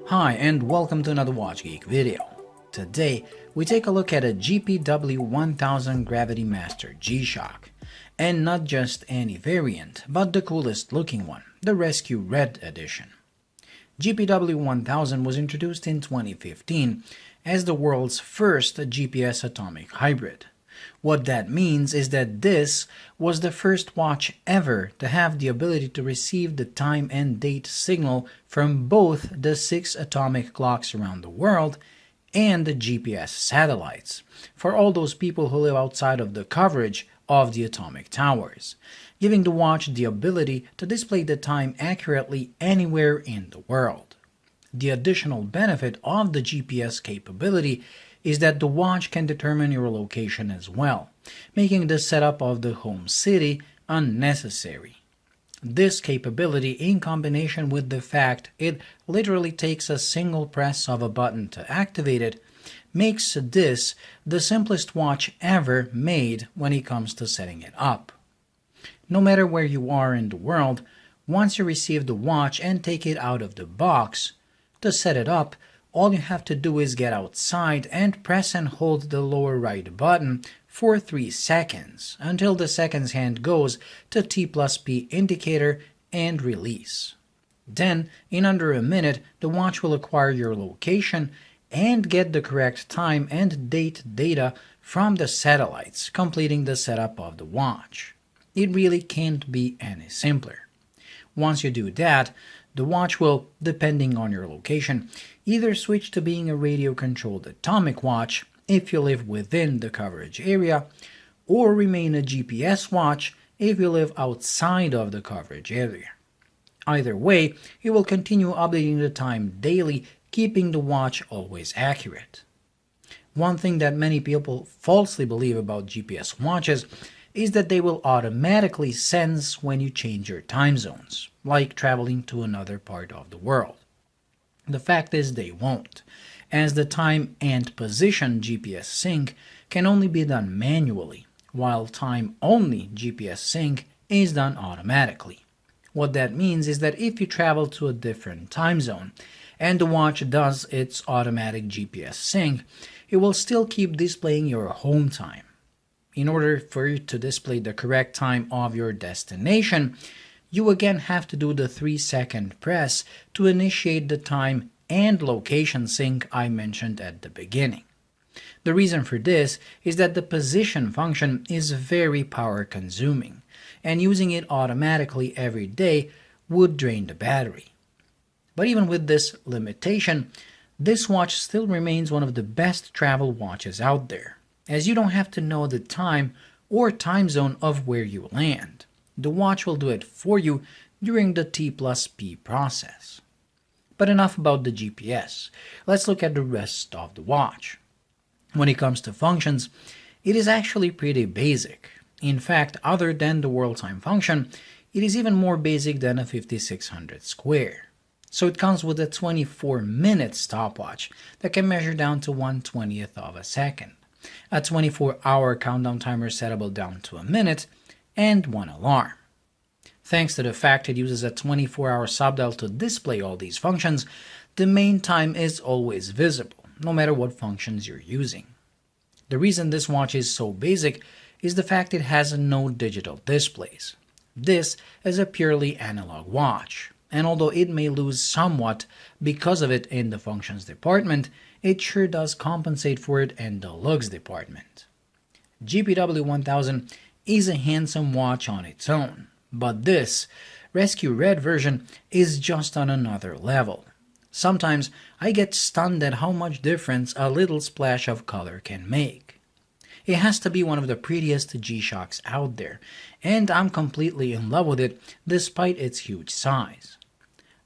Hi and welcome to another Watch Geek video. Today we take a look at a GPW-1000 Gravitymaster G-Shock, and not just any variant, but the coolest looking one, the Rescue Red edition. GPW-1000 was introduced in 2015 as the world's first GPS atomic hybrid. What that means is that this was the first watch ever to have the ability to receive the time and date signal from both the 6 atomic clocks around the world and the GPS satellites, for all those people who live outside of the coverage of the atomic towers, giving the watch the ability to display the time accurately anywhere in the world. The additional benefit of the GPS capability is that the watch can determine your location as well, making the setup of the home city unnecessary. This capability, in combination with the fact it literally takes a single press of a button to activate it, makes this the simplest watch ever made when it comes to setting it up. No matter where you are in the world, once you receive the watch and take it out of the box, to set it up, all you have to do is get outside and press and hold the lower right button for 3 seconds until the seconds hand goes to T+P indicator and release. Then, in under a minute, the watch will acquire your location and get the correct time and date data from the satellites, completing the setup of the watch. It really can't be any simpler. Once you do that, the watch will, depending on your location, either switch to being a radio-controlled atomic watch if you live within the coverage area, or remain a GPS watch if you live outside of the coverage area. Either way, it will continue updating the time daily, keeping the watch always accurate. One thing that many people falsely believe about GPS watches is that they will automatically sense when you change your time zones, like traveling to another part of the world. The fact is they won't, as the time and position GPS sync can only be done manually, while time-only GPS sync is done automatically. What that means is that if you travel to a different time zone and the watch does its automatic GPS sync, it will still keep displaying your home time. In order for you to display the correct time of your destination, you again have to do the 3-second press to initiate the time and location sync I mentioned at the beginning. The reason for this is that the position function is very power consuming, and using it automatically every day would drain the battery. But even with this limitation, this watch still remains one of the best travel watches out there, as you don't have to know the time or time zone of where you land. The watch will do it for you during the T+P process. But enough about the GPS. Let's look at the rest of the watch. When it comes to functions, it is actually pretty basic. In fact, other than the world time function, it is even more basic than a 5600 square. So it comes with a 24-minute stopwatch that can measure down to 1/20th of a second, a 24-hour countdown timer settable down to a minute, and one alarm. Thanks to the fact it uses a 24-hour subdial to display all these functions, the main time is always visible, no matter what functions you're using. The reason this watch is so basic is the fact it has no digital displays. This is a purely analog watch, and although it may lose somewhat because of it in the functions department, it sure does compensate for it in the looks department. GPW-1000 is a handsome watch on its own, but this Rescue Red version is just on another level. Sometimes I get stunned at how much difference a little splash of color can make. It has to be one of the prettiest G-Shocks out there, and I'm completely in love with it despite its huge size.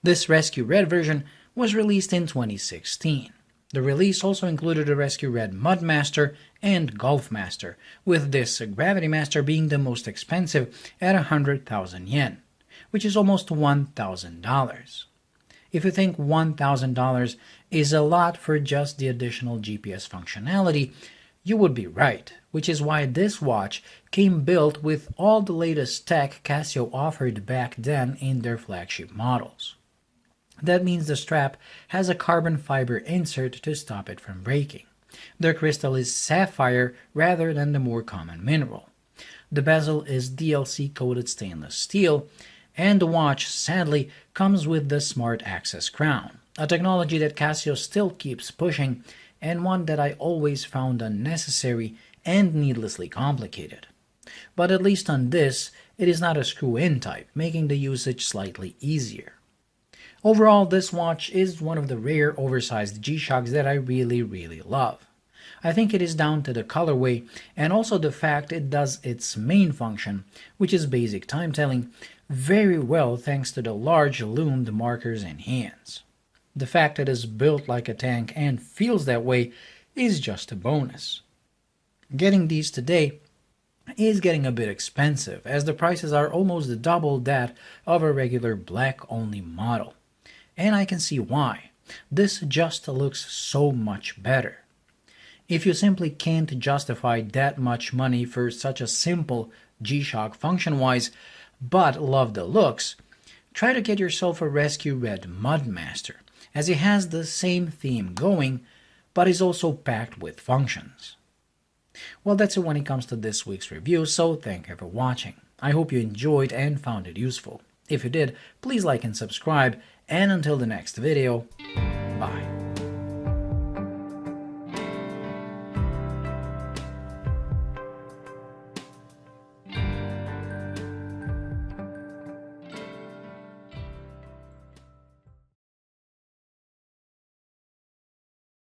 This Rescue Red version was released in 2016. The release also included a Rescue Red Mudmaster and Golfmaster, with this Gravitymaster being the most expensive at 100,000 yen, which is almost $1,000. If you think $1,000 is a lot for just the additional GPS functionality, you would be right, which is why this watch came built with all the latest tech Casio offered back then in their flagship models. That means the strap has a carbon fiber insert to stop it from breaking. The crystal is sapphire rather than the more common mineral. The bezel is DLC-coated stainless steel, and the watch, sadly, comes with the Smart Access crown, a technology that Casio still keeps pushing, and one that I always found unnecessary and needlessly complicated. But at least on this, it is not a screw-in type, making the usage slightly easier. Overall, this watch is one of the rare oversized G-Shocks that I really love. I think it is down to the colorway and also the fact it does its main function, which is basic time telling, very well thanks to the large loomed markers and hands. The fact that it is built like a tank and feels that way is just a bonus. Getting these today is getting a bit expensive, as the prices are almost double that of a regular black-only model. And I can see why. This just looks so much better. If you simply can't justify that much money for such a simple G-Shock function-wise, but love the looks, try to get yourself a Rescue Red Mudmaster, as it has the same theme going, but is also packed with functions. Well, that's it when it comes to this week's review, so thank you for watching. I hope you enjoyed and found it useful. If you did, please like and subscribe, and until the next video, bye.